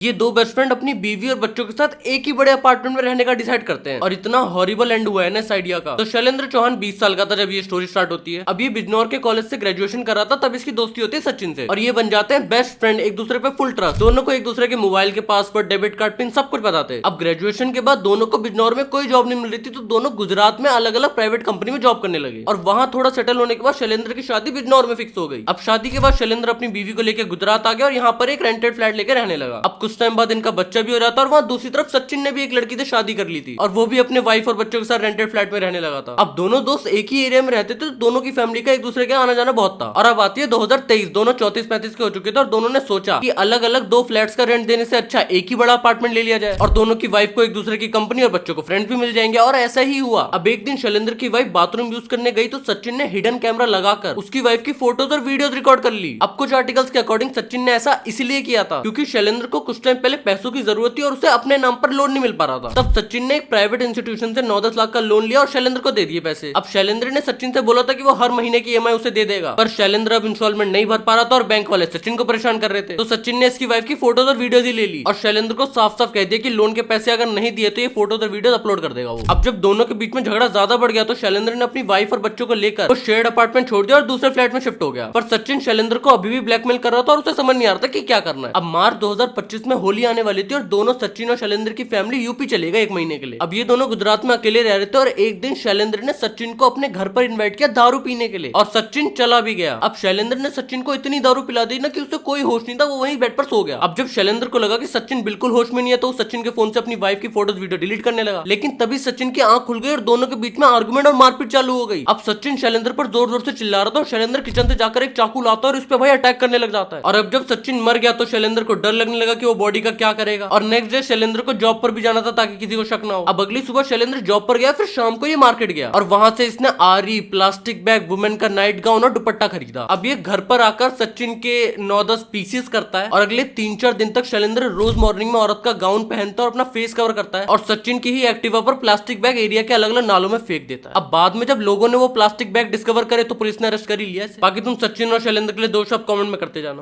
ये दो best friend अपनी बीवी और बच्चों के साथ एक ही बड़े अपार्टमेंट में रहने का डिसाइड करते हैं और इतना हॉरिबल एंड हुआ है ना इस आइडिया का। तो शैलेंद्र चौहान 20 साल का था जब ये स्टोरी स्टार्ट होती है। अब ये बिजनौर के कॉलेज से ग्रेजुएशन कर रहा था, तब इसकी दोस्ती होती है सचिन से और ये बन जाते हैं बेस्ट फ्रेंड, एक दूसरे पे फुल ट्रस्ट। दोनों को एक दूसरे के मोबाइल के पासवर्ड, डेबिट कार्ड पिन सब कुछ बताते हैं। अब ग्रेजुएशन के बाद दोनों को बिजनौर में कोई जॉब नहीं मिल रही थी, तो दोनों गुजरात में अलग अलग प्राइवेट कंपनी में जॉब करने लगे और वहां थोड़ा सेटल होने के बाद शैलेंद्र की शादी बिजनौर में फिक्स हो गई। अब शादी के बाद शैलेंद्र अपनी बीवी को लेकर गुजरात आ गया और यहाँ पर एक रेंटेड फ्लैट लेकर रहने लगा। अब कुछ टाइम बाद इनका बच्चा भी हो जाता है और वहाँ दूसरी तरफ सचिन ने भी एक लड़की से शादी कर ली थी और वो भी अपने वाइफ और बच्चों के साथ रेंटेड फ्लैट में रहने लगा था। अब दोनों दोस्त एक ही एरिया में रहते थे, तो दोनों की फैमिली का एक दूसरे के आना जाना बहुत था। और अब आती है 2023, दोनों 34-35 के हो चुके थे और दोनों ने सोचा कि अलग अलग दो फ्लैट्स का रेंट देने से अच्छा एक ही बड़ा अपार्टमेंट ले लिया जाए और दोनों की वाइफ को एक दूसरे की कंपनी और बच्चों को फ्रेंड्स भी मिल जाएंगे। और ऐसा ही हुआ। अब एक दिन शैलेंद्र की वाइफ बाथरूम यूज करने गई तो सचिन ने हिडन कैमरा लगाकर उसकी वाइफ की फोटोज और वीडियोस रिकॉर्ड कर ली। अब कुछ आर्टिकल्स के अकॉर्डिंग सचिन ने ऐसा इसलिए किया था क्योंकि शैलेंद्र को कुछ टाइम पहले पैसों की जरूरत थी और उसे अपने नाम पर लोन नहीं मिल पा रहा था। तब सचिन ने एक प्राइवेट इंस्टीट्यूशन से 9-10 लाख का लोन लिया और शैलेंद्र को दे दिए पैसे। अब शैलेंद्र ने सचिन से बोला था कि वो हर महीने की ईएमआई उसे दे देगा, पर शैलेंद्र अब इंस्टॉलमेंट नहीं भर पा रहा था और बैंक वाले सचिन को परेशान कर रहे थे। तो सचिन ने इसकी वाइफ की फोटोज और वीडियोज ही ले ली और शैलेंद्र को साफ साफ कह दिया कि लोन के पैसे अगर नहीं दिए तो ये फोटोज और वीडियोज अपलोड कर देगा वो। अब जब दोनों के बीच में झगड़ा ज्यादा बढ़ गया तो शैलेंद्र ने अपनी वाइफ और बच्चों को लेकर वो शेयर्ड अपार्टमेंट छोड़ दिया और दूसरे फ्लैट में शिफ्ट हो गया। पर सचिन शैलेंद्र को अभी भी ब्लैकमेल कर रहा था और उसे समझ नहीं आ रहा था कि क्या करना है। अब मार्च 2025 में होली आने वाली थी और दोनों सचिन और शैलेंद्र की फैमिली यूपी चले गए एक महीने के लिए। अब ये दोनों गुजरात में अकेले रह रहे थे और एक दिन शैलेंद्र ने सचिन को अपने घर पर इनवाइट किया दारू पीने के लिए और सचिन चला भी गया। अब शैलेंद्र ने सचिन को इतनी दारू पिला दी ना कि उसे कोई होश नहीं था, वो वहीं बेड पर सो गया। अब जब शैलेंद्र को लगा कि सचिन बिल्कुल होश में नहीं है तो सचिन के फोन से अपनी वाइफ की फोटोज वीडियो डिलीट करने लगा। लेकिन तभी सचिन की आंख खुल गई और दोनों के बीच में आर्गुमेंट और मारपीट चालू हो गई। अब सचिन शैलेंद्र पर जोर जोर से चिल्ला रहा था और शैलेंद्र किचन से जाकर एक चाकू लाता है और उस पर भाई अटैक करने लग जाता है। और अब जब सचिन मर गया तो शैलेंद्र को डर लगने लगा कि वो बॉडी का क्या करेगा और नेक्स्ट डे शैलेंद्र को जॉब पर भी जाना था ताकि किसी को शक ना हो। अब अगली सुबह शैलेंद्र जॉब पर गया, फिर शाम को ये मार्केट गया और वहां से इसने आरी, प्लास्टिक बैग, वुमेन का नाइट गाउन और दुपट्टा खरीदा। अब ये घर पर आकर सचिन के 9-10 पीसेस करता है और अगले 3-4 दिन तक शैलेंद्र रोज मॉर्निंग में औरत का गाउन पहनता है और अपना फेस कवर करता है और सचिन की ही एक्टिवा पर प्लास्टिक बैग एरिया के अलग अलग नालों में फेंक देता है। अब बाद में जब लोगों ने वो प्लास्टिक बैग डिस्कवर करे तो पुलिस ने अरेस्ट कर ही लिया। बाकी तुम सचिन और शैलेंद्र के लिए 2 शब्द कमेंट में करते जाना।